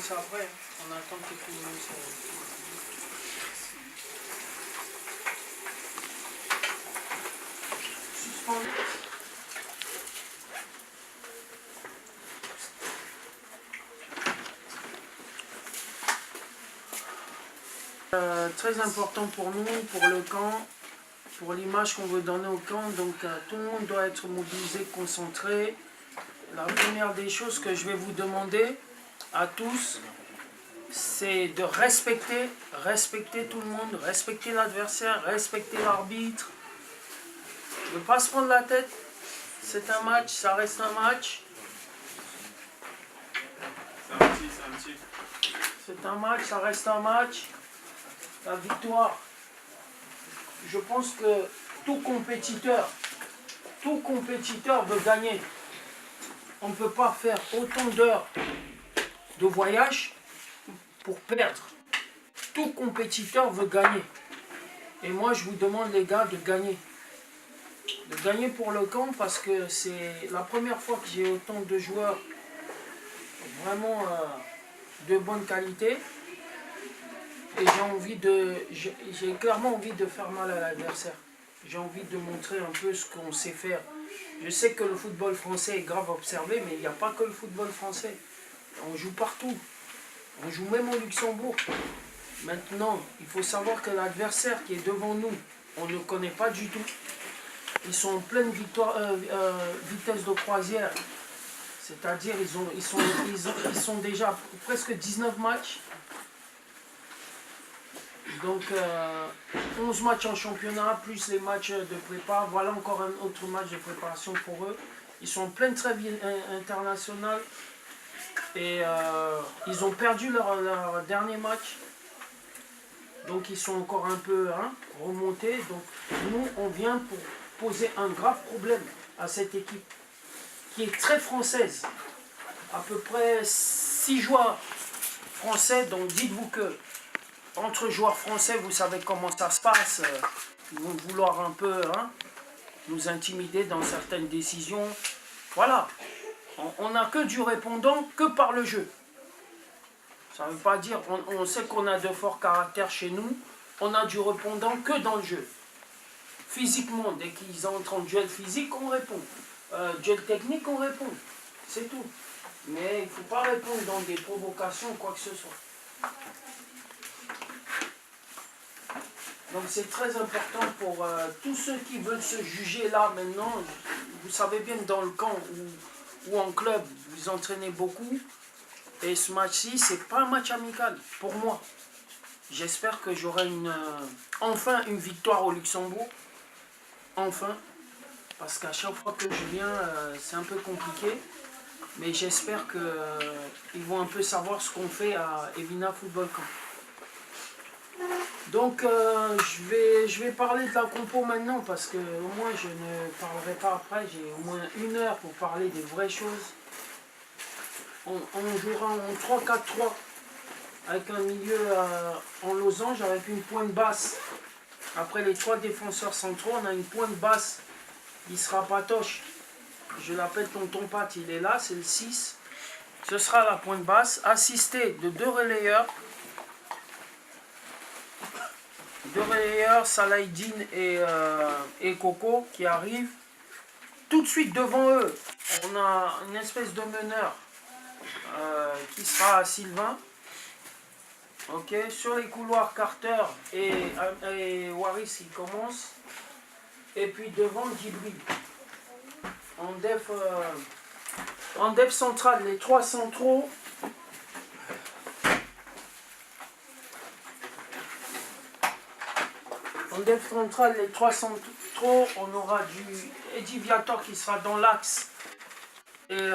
commencer après. Hein. On attend que tout le monde se... Suspendu. Très important pour nous, pour le camp, pour l'image qu'on veut donner au camp. Donc tout le monde doit être mobilisé, concentré. La première des choses que je vais vous demander à tous, c'est de respecter tout le monde, respecter l'adversaire, respecter l'arbitre. Ne pas se prendre la tête. C'est un match, ça reste un match. C'est un match, ça reste un match. La victoire, je pense que tout compétiteur veut gagner. On ne peut pas faire autant d'heures de voyage pour perdre. Tout compétiteur veut gagner. Et moi, je vous demande, les gars, de gagner. De gagner pour le camp, parce que c'est la première fois que j'ai autant de joueurs vraiment de bonne qualité. Et j'ai clairement envie de faire mal à l'adversaire. J'ai envie de montrer un peu ce qu'on sait faire. Je sais que le football français est grave observé, mais il n'y a pas que le football français. On joue partout. On joue même au Luxembourg. Maintenant, il faut savoir que l'adversaire qui est devant nous, on ne connaît pas du tout. Ils sont en pleine vitesse de croisière. C'est-à-dire ils sont déjà presque 19 matchs. Donc 11 matchs en championnat, plus les matchs de prépa. Voilà encore un autre match de préparation pour eux. Ils sont en pleine trêve internationale. Et ils ont perdu leur dernier match. Donc ils sont encore un peu remontés. Donc nous, on vient pour poser un grave problème à cette équipe qui est très française. À peu près 6 joueurs français. Donc dites-vous que entre joueurs français, vous savez comment ça se passe. Ils vont vouloir un peu nous intimider dans certaines décisions. Voilà. On n'a que du répondant que par le jeu. Ça ne veut pas dire, on sait qu'on a de forts caractères chez nous. On a du répondant que dans le jeu. Physiquement, dès qu'ils entrent en duel physique, on répond. Duel technique, on répond. C'est tout. Mais il ne faut pas répondre dans des provocations ou quoi que ce soit. Donc c'est très important pour tous ceux qui veulent se juger là maintenant. Vous savez bien que dans le camp ou en club, vous entraînez beaucoup. Et ce match-ci, c'est pas un match amical pour moi. J'espère que j'aurai enfin une victoire au Luxembourg. Enfin. Parce qu'à chaque fois que je viens, c'est un peu compliqué. Mais j'espère qu'ils vont un peu savoir ce qu'on fait à Evina Football Camp. Donc je vais parler de la compo maintenant, parce que au moins je ne parlerai pas après. J'ai au moins 1 heure pour parler des vraies choses. On jouera en 3-4-3 avec un milieu en losange avec une pointe basse. Après les 3 défenseurs centraux, on a une pointe basse qui sera Patoche. Je l'appelle Tonton Pat, il est là, c'est le 6. Ce sera la pointe basse, assisté de 2 relayeurs. 2 relayeurs, Salahidine et Coco qui arrivent. Tout de suite devant eux, on a une espèce de meneur qui sera Sylvain. Ok, sur les couloirs, Carter et Waris qui commencent. Et puis devant, Djibril. En def central, les 3 centraux. En def central, les 3 centraux, on aura du Eddy Viator qui sera dans l'axe. Et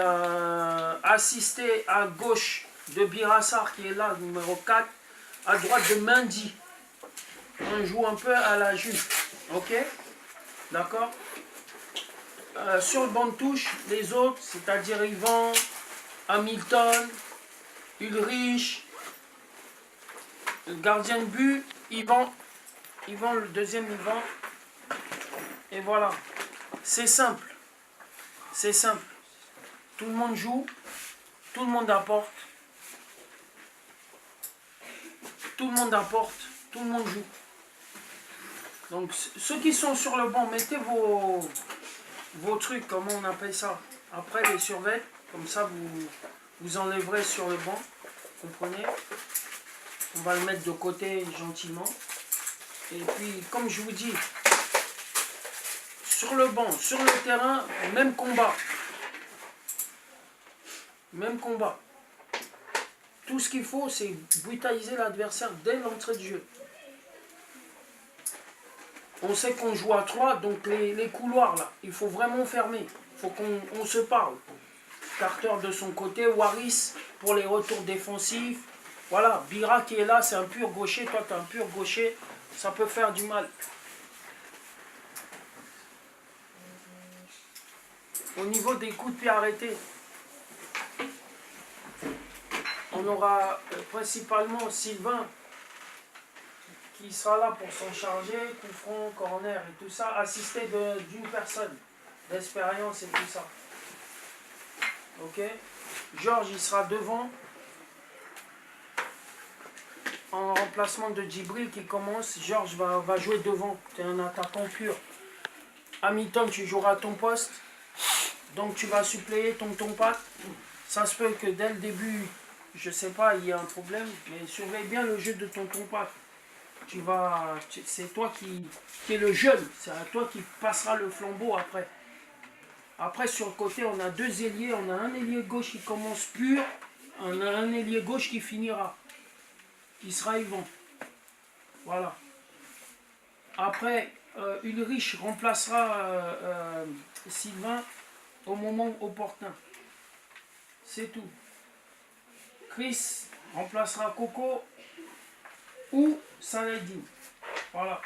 assisté à gauche de Birassar qui est là, numéro 4. À droite de Mendy. On joue un peu à la Juve. Ok? D'accord? Sur le banc de touche, les autres, c'est-à-dire Yvan, Hamilton, Ulrich, le gardien de but, Yvan, le deuxième Yvan. Et voilà. C'est simple. C'est simple. Tout le monde joue, tout le monde apporte. tout le monde apporte, tout le monde joue. Donc ceux qui sont sur le banc, mettez vos trucs, comment on appelle ça, après les survêtements, comme ça vous enlèverez sur le banc, vous comprenez? On va le mettre de côté gentiment. Et puis, comme je vous dis, sur le banc, sur le terrain, même combat. Même combat. Tout ce qu'il faut, c'est brutaliser l'adversaire dès l'entrée de jeu. On sait qu'on joue à 3, donc les couloirs, là, il faut vraiment fermer. Il faut qu'on se parle. Carter de son côté, Waris pour les retours défensifs. Voilà, Bira qui est là, c'est un pur gaucher. Toi, tu es un pur gaucher. Ça peut faire du mal. Au niveau des coups de pied arrêtés, on aura principalement Sylvain qui sera là pour s'en charger, coup franc, corner et tout ça, assisté d'une personne d'expérience et tout ça. Ok? Georges, il sera devant. En remplacement de Djibril qui commence, Georges va jouer devant. Tu es un attaquant pur. Hamilton, tu joueras à ton poste. Donc tu vas suppléer ton Pat. Ça se peut que dès le début, je sais pas, il y a un problème, mais surveille bien le jeu de ton Pat. C'est toi qui est le jeune, c'est à toi qui passera le flambeau après. Après sur le côté, on a deux ailiers, on a un ailier gauche qui commence pur, on a un ailier gauche qui finira, qui sera Yvan. Voilà. Après, Ulrich remplacera Sylvain au moment opportun. C'est tout. Chris remplacera Coco ou Saladin. Voilà.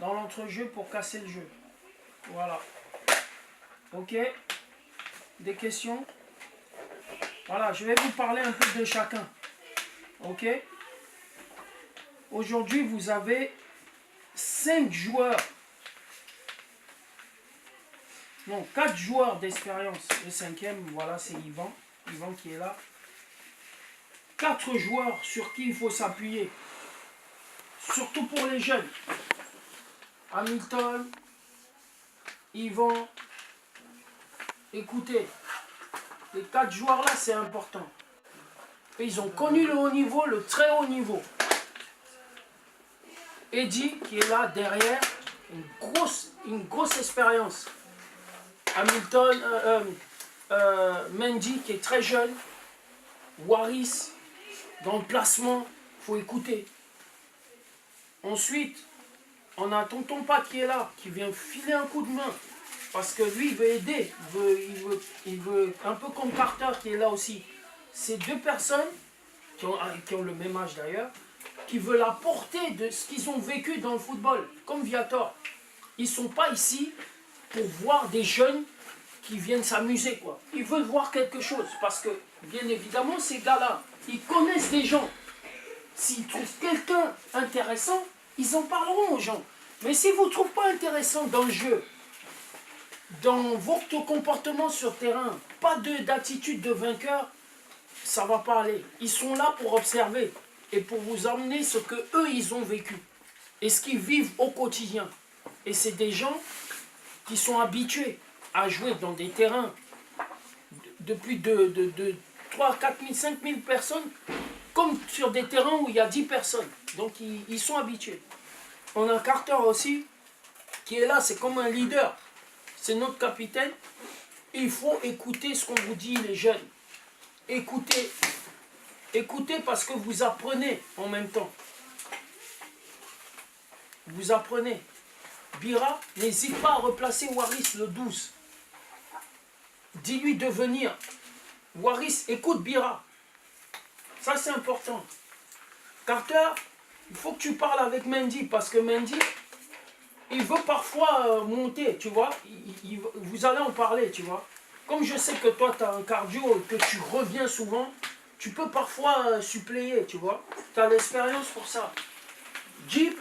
Dans l'entrejeu pour casser le jeu. Voilà. Ok. Des questions? Voilà, je vais vous parler un peu de chacun. Ok. Aujourd'hui, vous avez 5 joueurs. Non, 4 joueurs d'expérience. Le 5e, voilà, c'est Yvan. Yvan qui est là. 4 joueurs sur qui il faut s'appuyer. Surtout pour les jeunes. Hamilton, Yvan. Écoutez, les 4 joueurs là, c'est important. Et ils ont connu le haut niveau, le très haut niveau. Eddie qui est là derrière, une grosse expérience. Hamilton, Mendy qui est très jeune. Waris, dans le placement, il faut écouter. Ensuite, on a Tonton Pat qui est là, qui vient filer un coup de main. Parce que lui, il veut aider. Il veut un peu comme Carter qui est là aussi. C'est 2 personnes, qui ont le même âge d'ailleurs, qui veulent apporter de ce qu'ils ont vécu dans le football, comme Viator. Ils ne sont pas ici pour voir des jeunes qui viennent s'amuser, quoi. Ils veulent voir quelque chose, parce que, bien évidemment, ces gars-là, ils connaissent des gens. S'ils trouvent quelqu'un intéressant, ils en parleront aux gens. Mais si vous ne trouvez pas intéressant dans le jeu, dans votre comportement sur terrain, pas d'attitude de vainqueur, ça ne va pas aller. Ils sont là pour observer et pour vous emmener ce que eux ils ont vécu et ce qu'ils vivent au quotidien. Et c'est des gens qui sont habitués à jouer dans des terrains de plus de 3, 4 000, 5 000 personnes, comme sur des terrains où il y a 10 personnes. Donc ils sont habitués. On a Carter aussi, qui est là, c'est comme un leader. C'est notre capitaine. Il faut écouter ce qu'on vous dit, les jeunes. Écoutez. Écoutez parce que vous apprenez en même temps. Vous apprenez. Bira, n'hésite pas à replacer Waris le 12. Dis-lui de venir. Waris, écoute Bira. Ça, c'est important. Carter, il faut que tu parles avec Mendy parce que Mendy, il veut parfois monter, tu vois. Vous allez en parler, tu vois. Comme je sais que toi, tu as un cardio et que tu reviens souvent, tu peux parfois suppléer, tu vois. Tu as l'expérience pour ça. Jib,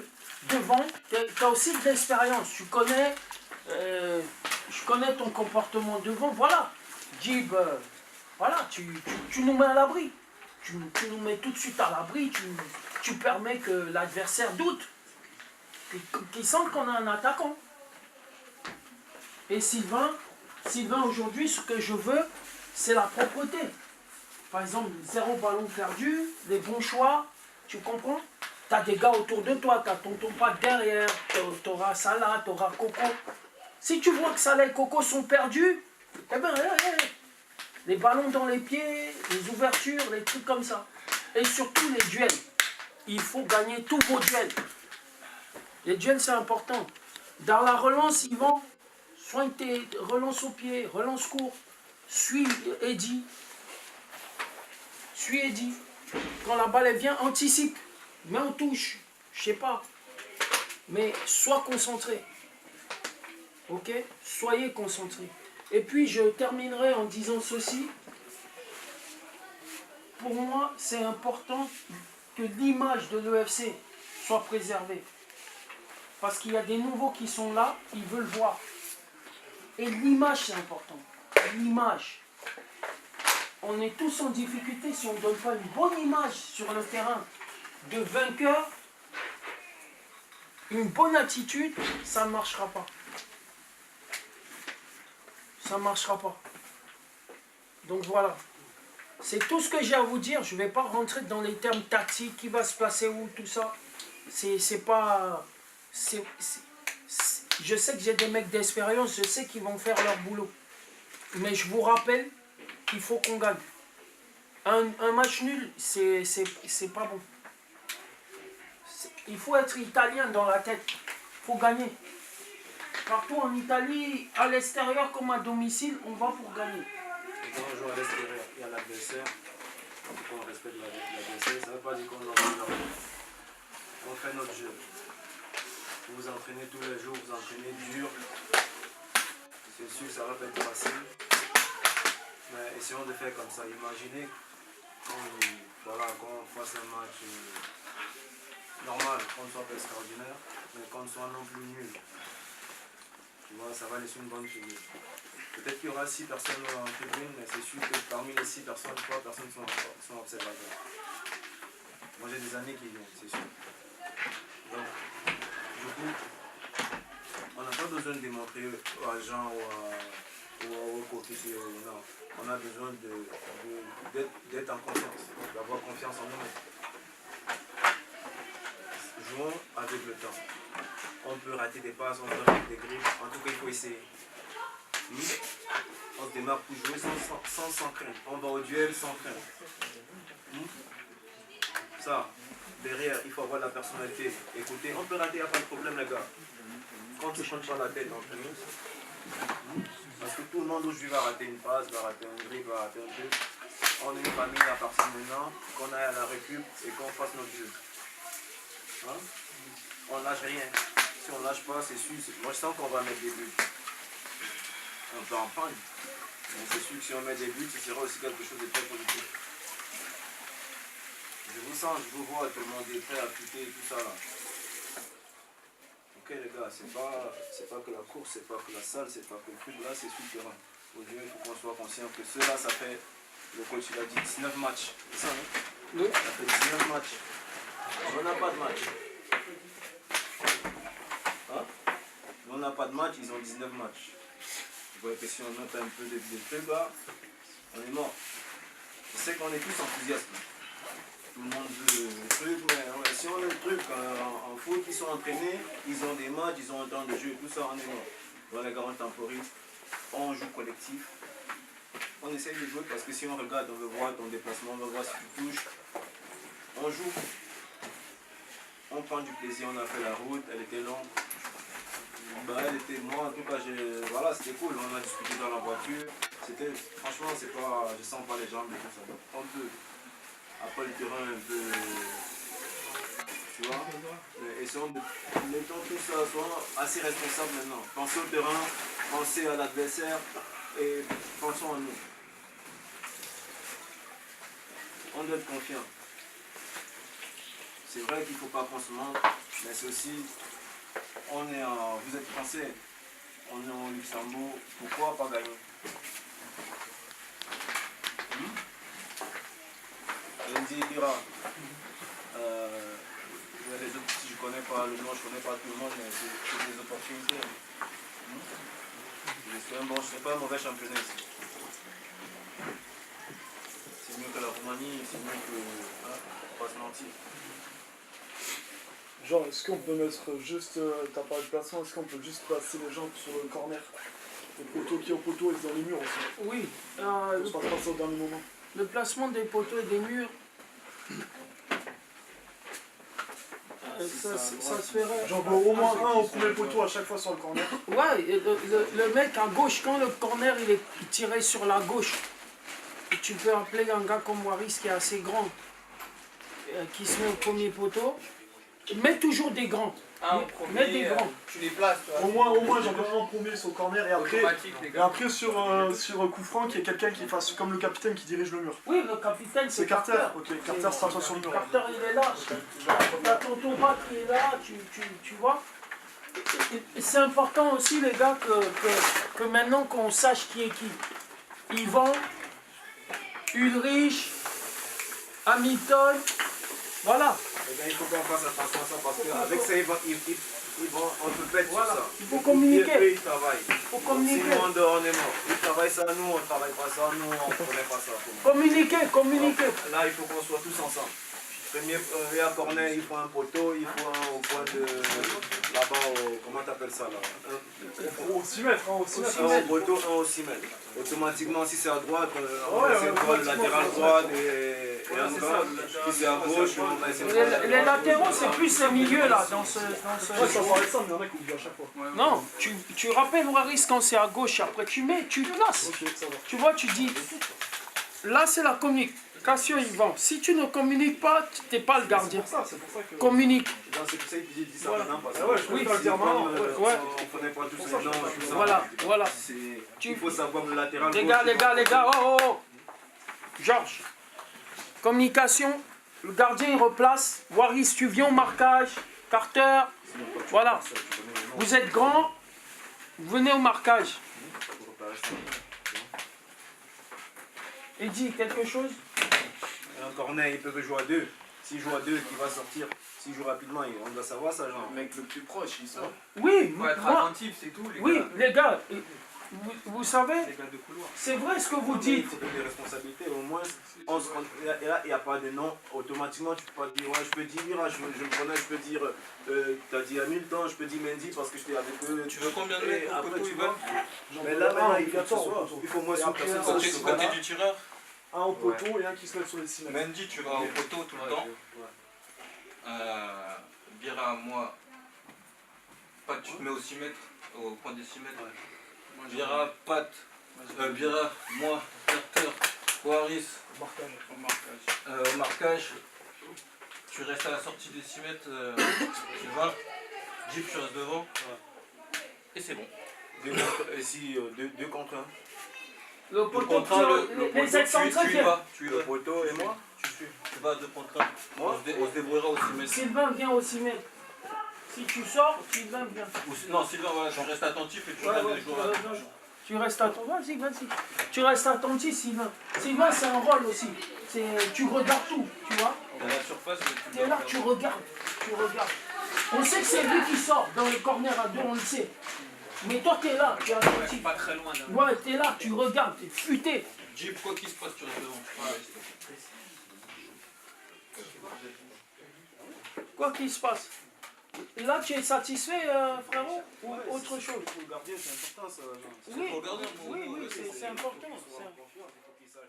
devant, tu as aussi de l'expérience. Tu connais, je connais ton comportement devant. Voilà. Jib, voilà, tu nous mets à l'abri. Tu nous mets tout de suite à l'abri. tu permets que l'adversaire doute, qu'il sente qu'on a un attaquant. Et Sylvain aujourd'hui, ce que je veux, c'est la propreté. Par exemple, 0 ballon perdu, les bons choix, tu comprends? Tu as des gars autour de toi, tu as tonton Pat derrière, tu auras Salah, tu auras Coco. Si tu vois que Salah et Coco sont perdus, eh ben, les ballons dans les pieds, les ouvertures, les trucs comme ça. Et surtout les duels. Il faut gagner tous vos duels. Les duels, c'est important. Dans la relance, Yvan, soigne tes relances au pied, relance court. Suis Eddy. Suis Eddy. Quand la balle elle vient, anticipe. Mets en touche. Je sais pas. Mais sois concentré. Ok? Soyez concentré. Et puis je terminerai en disant ceci. Pour moi, c'est important que l'image de l'EFC soit préservée. Parce qu'il y a des nouveaux qui sont là, ils veulent voir. Et l'image, c'est important. L'image. On est tous en difficulté si on ne donne pas une bonne image sur le terrain de vainqueur. Une bonne attitude, ça ne marchera pas. Ça ne marchera pas. Donc voilà. C'est tout ce que j'ai à vous dire. Je ne vais pas rentrer dans les termes tactiques, qui va se placer où, tout ça. C'est pas... je sais que j'ai des mecs d'expérience, je sais qu'ils vont faire leur boulot. Mais je vous rappelle qu'il faut qu'on gagne. Un match nul, c'est pas bon. Il faut être italien dans la tête. Il faut gagner. Partout en Italie, à l'extérieur comme à domicile, on va pour gagner. Et quand on joue à l'extérieur, il y a l'adversaire. Quand on respecte l'adversaire, ça ne veut pas dire qu'on doit leur jeu. On fait notre jeu. Vous vous entraînez tous les jours, vous entraînez dur. C'est sûr que ça va pas être facile. Mais essayons de faire comme ça. Imaginez quand on fasse un match normal, qu'on ne soit pas extraordinaire, mais qu'on ne soit non plus nul. Tu vois, ça va laisser une bonne figure. Peut-être qu'il y aura 6 personnes en tribune, mais c'est sûr que parmi les 6 personnes, 3 personnes sont observateurs. Moi j'ai des amis qui viennent, c'est sûr. Donc, du coup, on n'a pas besoin de démontrer aux agents ou aux coéquipiers. Non. On a besoin d'être en confiance, d'avoir confiance en nous. Jouons avec le temps. On peut rater des passes, on peut rater des griffes. En tout cas, il faut essayer. On se démarre pour jouer sans crainte. On va au duel sans crainte. Ça, derrière, il faut avoir la personnalité. Écoutez, on peut rater, il n'y a pas de problème, les gars. Quand on ne se prend pas la tête entre nous. Parce que tout le monde aujourd'hui va rater une passe, va rater un dribble, va rater un truc. On est une famille à partir de maintenant, qu'on aille à la récup et qu'on fasse notre jeu. Hein? On lâche rien. Si on lâche pas, c'est sûr. Moi je sens qu'on va mettre des buts. On peut en prendre. Mais c'est sûr que si on met des buts, ce sera aussi quelque chose de très positif. Je vous sens, je vous vois, tout le monde est prêt à quitter tout ça là. Ok les gars, c'est pas que la course, c'est pas que la salle, c'est pas que le truc là, c'est sur le terrain. Aujourd'hui, il faut qu'on soit conscient que cela, ça fait, le coach il a dit 19 matchs. C'est ça, non? Oui. Ça fait 19 matchs. On n'a pas de match. Hein? On n'a pas de match, ils ont 19 matchs. Vous voyez que si on note un peu de trucs là, on est mort. Je sais qu'on est tous enthousiastes. Tout le monde veut le truc, mais si on a le truc en foot, ils sont entraînés, ils ont des matchs, ils ont un temps de jeu, tout ça, on est mort. Dans les gars, on temporise, on joue collectif. On essaie de jouer parce que si on regarde, on veut voir ton déplacement, on veut voir si tu touches. On joue. On prend du plaisir, on a fait la route, elle était longue. Moi en tout cas, voilà, c'était cool, on a discuté dans la voiture. Franchement, je sens pas les jambes et tout ça. On peut, après le terrain un peu, tu vois, mettons tout ça, soyons assez responsables maintenant. Pensez au terrain, pensez à l'adversaire et pensons à nous. On doit être confiant. C'est vrai qu'il ne faut pas qu'on se manque, mais c'est aussi, vous êtes français, on est au Luxembourg, pourquoi pas gagner? Lundi dira, Les autres, si je connais pas le nom, je connais pas tout le monde, mais c'est des opportunités. C'est pas un mauvais championnat ici. C'est mieux que la Roumanie, c'est mieux que. Hein, faut pas se mentir. Genre, est-ce qu'on peut mettre juste, t'as parlé de placement, est-ce qu'on peut juste placer les gens sur le corner? Les poteaux qui au poteau et dans les murs aussi. Oui, On se passe pas ça au dernier moment. le placement des poteaux et des murs, ça se ferait. Genre au moins un au premier poteau à chaque fois sur le corner. Ouais, et le mec à gauche, quand le corner il est tiré sur la gauche, et tu peux appeler un gars comme Waris qui est assez grand, qui se met au premier poteau, mets toujours des grands. Mets des grands. Tu les places, toi. Au moins j'en veux un premier sur le corner et après, Automatique, les gars. sur coup franc, qu'il y ait quelqu'un qui fasse comme le capitaine qui dirige le mur. Oui, le capitaine C'est Carter. Ok, Carter sera toi sur le mur. Carter il est là. T'as ton bat qui est là, tu vois. Et c'est important aussi les gars que maintenant qu'on sache qui est qui. Yvan, Ulrich, Hamilton, voilà. Eh bien, il faut qu'on fasse attention à ça parce qu'avec ça, on peut perdre Voilà. sur ça. Il faut communiquer. Eux, ils travaillent. Il faut communiquer. Sinon, on dehors, on est mort. Ils travaillent ça, nous, on ne travaille pas ça, nous, on ne connaît pas ça. Communiquer. Là, il faut qu'on soit tous ensemble. Premier, à Corneille, il faut un poteau, il faut un au point de. Là-bas, comment t'appelles ça là? Au 6 mètres, hein, au 6 mètres. Un au poteau, un au 6 mètres. Automatiquement, si c'est à droite, on va essayer de voir le latéral droit et un gars. Si c'est à gauche, on va essayer de voir. Les latéraux, c'est plus les milieux là, dans ce Ouais, ça paraît ça, mais il y en a qui oublient à chaque fois. Non, tu rappelles Waris quand c'est à gauche, après tu places. Ok, ça va. Tu vois, tu dis, là c'est la communication, Yvan. Si tu ne communiques pas, tu n'es pas le gardien. C'est pour ça que. Communique. C'est pour ça qu'il dit ça Voilà. maintenant. Parce Ah ouais, je que préfère le dire maintenant. on ne connaît pas tous les gens. tout ça. Voilà. Il faut savoir le latéral. Les gauche. gars, oh. Georges, communication, le gardien il replace. Waris, tu viens au marquage. Carter, voilà. Vous êtes grand, venez au marquage. Il dit quelque chose? Un cornet, il peut jouer à deux. S'il joue à deux, qui va sortir. S'il joue rapidement, on doit savoir ça, genre. Le mec le plus proche, il sort. Oui, Faut être moi, attentif, c'est tout, les oui, gars. les gars, vous savez, Les gars de couloir. c'est vrai ce que vous Il dites. faut des responsabilités, au moins, et là, il n'y a pas de nom, automatiquement, tu peux pas dire, ouais, je peux dire, je me connais, je peux dire, t'as dit Hamilton, je peux dire Mendy parce que j'étais avec eux. Tu veux combien de Et mecs au après, poteau, tu Ivan? vois, mais là, maintenant, il faut que ce soit, il faut au moins Et une après, personne un sur ce Côté banc-là. du tireur, Un au poteau et un qui se met sur les 6 mètres. Mendy, tu vas au poteau tout le temps. Bira, moi, Pat, tu te mets au 6 mètres, au point des 6 mètres. Bira, Pat, Bira, moi, Carter, Waris, au marquage. Tu restes à la sortie des 6 mètres, tu vas. Jeep, tu restes devant. Et c'est bon. Deux contre un. Le Le poteau, contrat, les excentriques. tu y vas, tu y Le vas. poteau et moi, Tu vas 2 contre 1. On se débrouillera au 6 mètres. Sylvain vient au 6 mètres. Si tu sors, Sylvain vient. Non, Sylvain, voilà, tu restes attentif et tu Ouais, regardes ouais, les joueurs. tu restes attentif, vas-y. Tu restes attentif, Sylvain. Sylvain, c'est un rôle aussi. Tu regardes tout, tu vois. Dans la surface, Tu es là, tu regardes. On sait que c'est lui qui sort dans le corner à deux, on le sait. Mais toi, tu es là, tu es attentif. pas très loin. Ouais, tu es là, tu regardes, tu es futé. Jeep, quoi qu'il se passe, tu restes devant. Quoi qu'il se passe. Là, tu es satisfait, frérot, ou autre chose? Pour le gardien, c'est important ça. Oui, pour le gardien, oui, c'est important. Il faut qu'il sache.